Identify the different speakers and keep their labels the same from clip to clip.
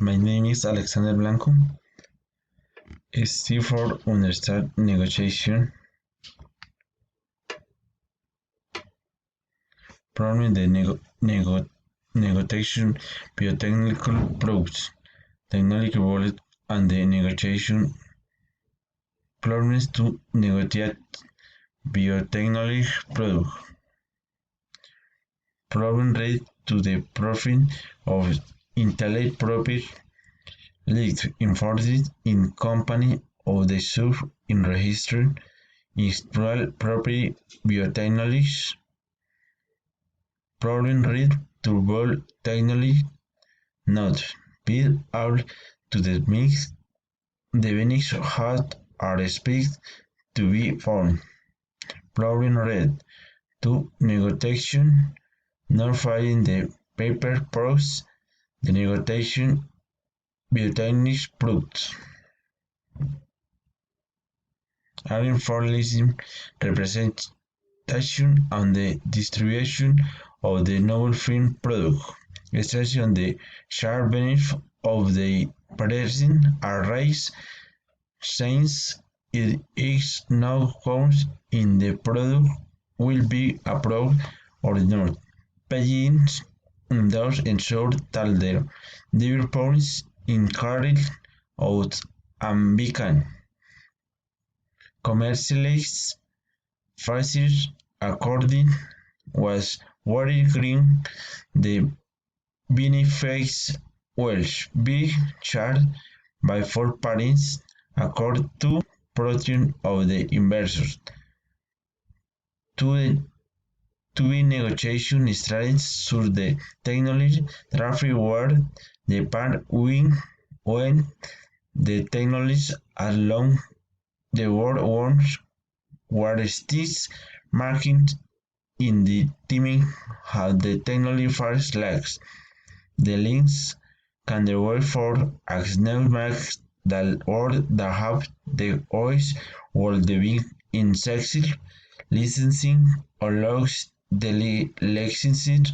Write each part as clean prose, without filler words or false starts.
Speaker 1: My name is Alexander Blanco. Steve for understand negotiation, problem the negotiation, biotechnical products, technology wallet, and the negotiation problems to negotiate biotechnology product. Problem related to the profit of intellectual property leaked enforced in company of the sub in registered intellectual property biotechnology. Problem related to biotechnology not bid out to the mix the benefits had are expected to be found. Problem related to negotiation not filing the paper process the negotiation biotechnics products. Having formalism representation on the distribution of the novel film product, especially on the shared benefit of the present arise since it is now comes in the product will be approved or not. Pagines thus ensure that the developers in carried out and become commercialized faces according was very green the benefits will be shared by four parties according to protein of the investors. To be negotiation strategies sur the technology traffic reward the part win when the technologies along the world wants were still marking in the teaming how the technology first lags. The links can the way for marks that word that have the voice or the being in sexy licensing allows the licensing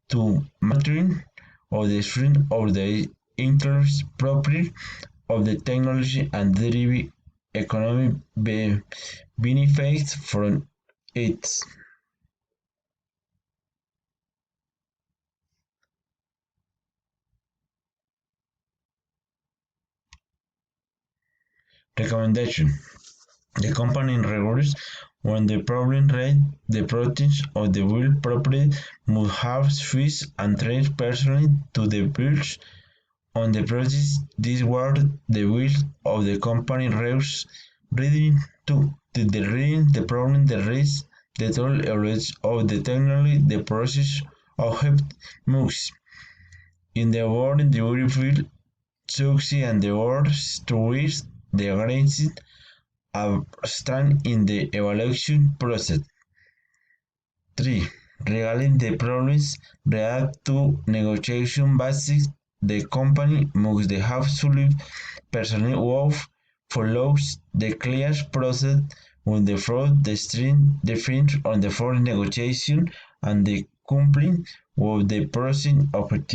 Speaker 1: to monitoring of the stream of the interest property of the technology and derive economic benefits from it. Recommendation: the company regulates when the problem rate the proteins of the will property must have fees and trained personally to the bills on the process. This was the will of the company reus reading to the reading the problem the risk the total average of the technology the process of help moves in the world in the very field succeed and the words to which the agency stand in the evaluation process. 3. Regarding the problems related to negotiation basics, the company must have absolute personnel who follows the clear process when the fraud the string defines on the foreign negotiation and the complying with the process of it.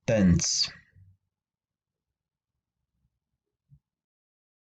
Speaker 1: Tense.